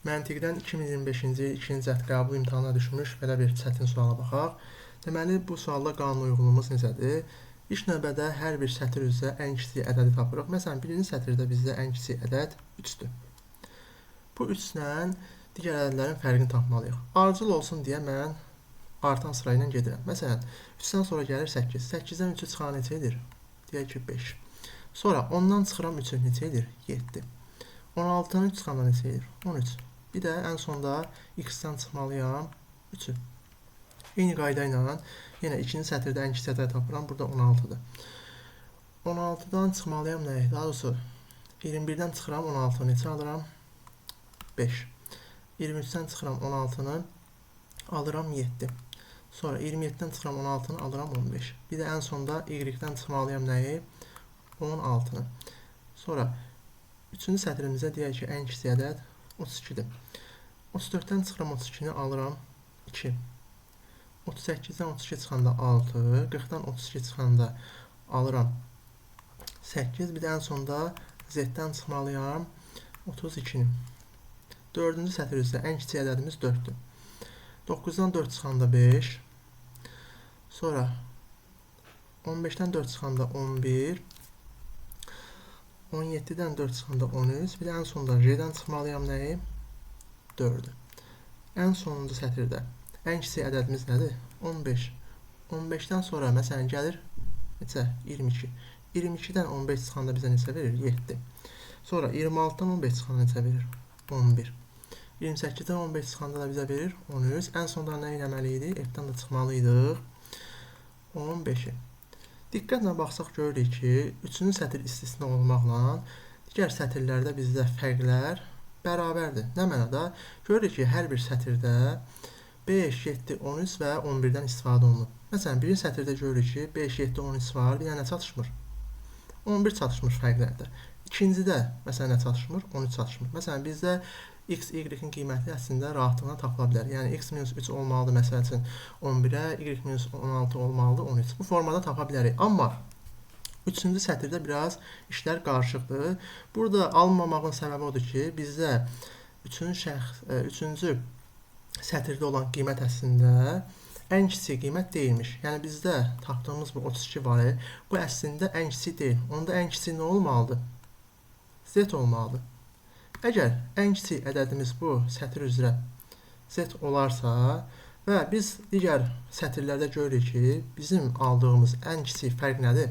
Məntiqdən 2025-ci il 2-ci cəhd qəbul imtahanına düşmüş belə bir çətin suala baxaq. Deməli, bu sualda qanun uyğunluğumuz necədir? İlk növbədə hər bir sətr üzrə ən kiçik ədədi tapırıq. Məsələn, birinci sətirdə bizdə ən kiçik ədəd 3-dür. Bu 3-lə digər ədədlərin fərqini tapmalıyıq. Ardıcıl olsun deyə mən artan sıra ilə gedirəm. Məsələn, 3-dən sonra gəlir 8. 8-dən 3-ü çıxan neçə edir? Deyək ki, 5. Sonra 10-dan çıxıram 3-ü neçə edir? 7. 16-dan 3 çıxanda neçə edir? 13. Bir də ən sonda x-dən çıxmalıyam 3-ü. Eyni qayda ilə yenə ikinci sətirdə ən kiçik ədəd tapıram. Burada 16-dır. 16-dan çıxmalıyam nəyə? Daha doğrusu 21-dən çıxıram 16-nı neçə alıram? 5. 23-dən çıxıram 16-nı alıram 7. Sonra 27-dən çıxıram 16-nı alıram 15. Bir də ən sonda y-dən çıxmalıyam nəyi? 16-nı. Sonra 3-cü sətrimizə deyək ki, ən kiçik ədəd 32-dir. 34-dən çıxıram 32-ni alıram 2. 38-dən 32 çıxanda 6. 40-dan 32 çıxanda alıram 8. Bir də ən sonda z-dən çıxmalıyam 32-ni. 4-cü sətr üzrə ən kiçik ədədimiz 4-dür. 9-dan 4 çıxanda 5. Sonra 15-dən 4 çıxanda 11. 17-dən 4 çıxanda 13. Bir də ən sonda j-dən çıxmalıyam nəyi? 4-dür. Ən sonuncu sətirdə ən kiçik ədədimiz nədir? 15. 15-dən sonra məsələn gəlir neçə? 22. 22-dən 15 çıxanda bizə neçə verir? 7. Sonra 26-dan 15 çıxanda neçə verir? 11. 28-dən 15 çıxanda da bizə verir 13. Ən sonda nə etməli idi? F-dən də çıxmalıydıq 15-i. Diqqətlə baxsaq görürük ki, 3-cü sətir istisna olmaqla digər sətirlərdə bizdə fərqlər bərabərdir. Nə mənada? Görürük ki, hər bir sətirdə 5, 7, 13 və 11-dən istifadə olunur. Məsələn, birinci sətirdə görürük ki, 5, 7, 13 var, bir dənə çatışmır. 11 çatışmır fərqlərdə. İkincidə, məsələn, nə çatışmır? 13 çatışmır. Məsələn, bizdə x, y-in qiyməti əslində rahatlığına tapıla bilər. Yəni, x-3 olmalıdır, məsəl üçün 11-ə, y-16 olmalıdır, 13. Bu formada tapa bilərik. Amma 3-cü sətirdə biraz işlər qarışıqdır. Burada alınmamağın səbəbi odur ki, bizdə 3-cü sətirdə olan qiymət əslində ən kiçik qiymət deyilmiş. Yəni, bizdə tapdığımız bu 32 var. Bu əslində ən kiçik deyil. Onda ən kiçik nə olmalıdır? Z olmalıdır. Əgər ən kiçik ədədimiz bu sətir üzrə z olarsa və biz digər sətirlərdə görürük ki, bizim aldığımız ən kiçik fərq nədir?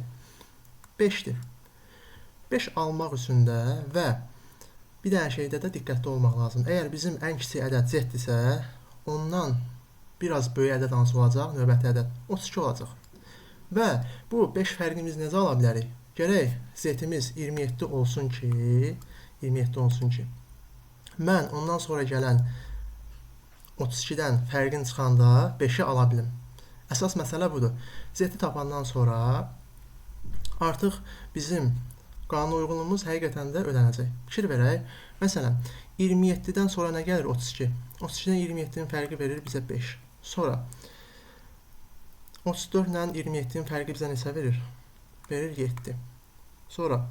5-dir. 5 almaq üçün də və bir dənə şeydə də diqqətli olmaq lazımdır. Əgər bizim ən kiçik ədəd z-dirsə, ondan biraz böyük ədəd hansı olacaq? Növbəti ədəd 32 olacaq. Və bu 5 fərqimiz necə ala bilərik? Gərək z-imiz 27 olsun ki, mən ondan sonra gələn 32-dən fərqin çıxanda 5-i ala bilim. Əsas məsələ budur. Z-i tapandan sonra artıq bizim qanun uyğunluğumuz həqiqətən də ödənəcək. Fikir verək. Məsələn, 27-dən sonra nə gəlir? 32. 32-dən 27-nin fərqi verir bizə 5. Sonra 34 ilə 27-nin fərqi bizə neçə verir? Verir 7. Sonra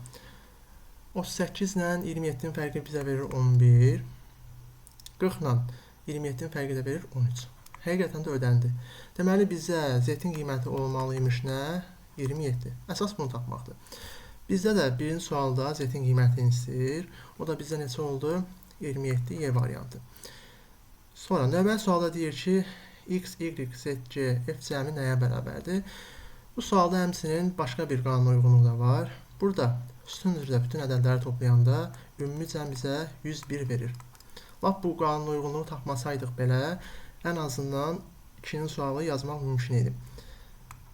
38 ilə 27-nin fərqi bizə verir 11. 40 ilə 27-nin fərqi də verir 13. Həqiqətən də ödəndi. Deməli, bizə z-in qiyməti olmalıymış nə? 27. Əsas bunu tapmaqdır. Bizdə də birinci sualda z-in qiymətini istəyir. O da bizdə neçə oldu? 27 Y variantı. Sonra növbəti sualda deyir ki, x, y, z, c, f cəmi nəyə bərabərdir? Bu sualda həmçinin başqa bir qanun uyğunluğu da var. Burada sütun üzrə bütün ədədləri toplayanda ümumi cəm bizə 101 verir. Lap bu qanun uyğunluğu tapmasaydıq belə, ən azından ikinci sualı yazmaq mümkün idi.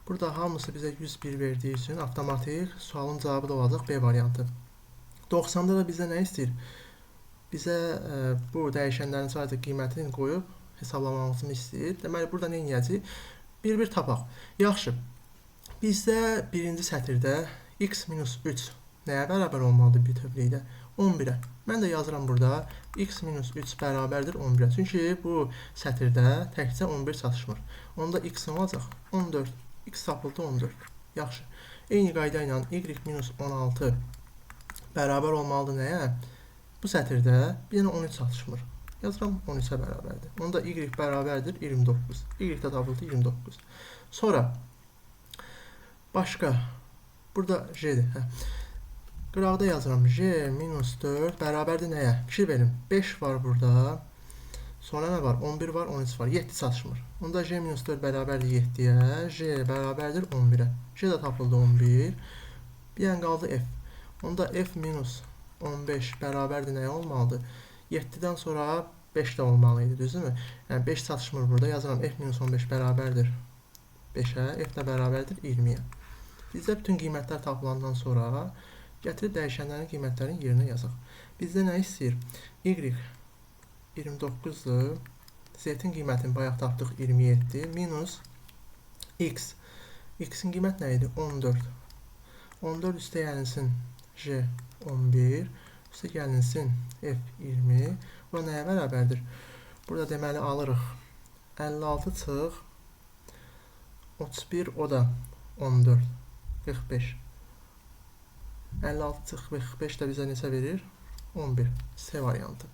Burada hamısı bizə 101 verdiyi üçün avtomatik sualın cavabı da olacaq B variantı. 90-da da bizə nə istəyir? Bizə bu dəyişənlərin sadəcə qiymətini qoyub hesablamamızı istəyir. Deməli, burada nə edəcəyik? Bir tapaq. Yaxşı. Bizdə birinci sətirdə x-3 nəyə bərabər olmalıdır bütövlükdə? 11-ə. Mən də yazıram burada x-3 bərabərdir 11-ə. Çünki bu sətirdə təkcə 11 çatışmır. Onda x nə olacaq? 14. X tapıldı 14. Yaxşı. Eyni qayda ilə y-16 bərabər olmalıdır nəyə? Bu sətirdə bir dənə 13 çatışmır. Yazıram 13-ə bərabərdir. Onda y bərabərdir 29. Y də tapıldı 29. Sonra başqa burada j-dir. Qıraqda yazıram j minus 4 bərabərdir nəyə? Fikir verin. 5 var burada. Sonra nə var? 11 var, 13 var. 7 çatışmır. Onda j minus 4 bərabərdir 7-yə. J bərabərdir 11-ə. J də tapıldı 11. Bir yəni qaldı f. Onda f minus 15 bərabərdir nəyə olmalıdır? 7-dən sonra 5 də olmalıydı, düzdürmü? Yəni 5 çatışmır burada. Yazıram f minus 15 bərabərdir 5-ə. F də bərabərdir 20-yə. Bizdə bütün qiymətlər tapılandan sonra gətirib dəyişənlərin qiymətlərini yerinə yazaq. Bizdə nə istəyir? Y 29-dur. Z-in qiymətini bayaq tapdıq 27 minus x. X-in qiymət nə idi? 14. 14 üstə gəlinsin j 11. Üstə gəlinsin f 20. Bu nəyə bərabərdir? Burada deməli alırıq 56 çıx 31, o da 14. 45. 56 çıx 45 də bizə neçə verir? 11. C variantı.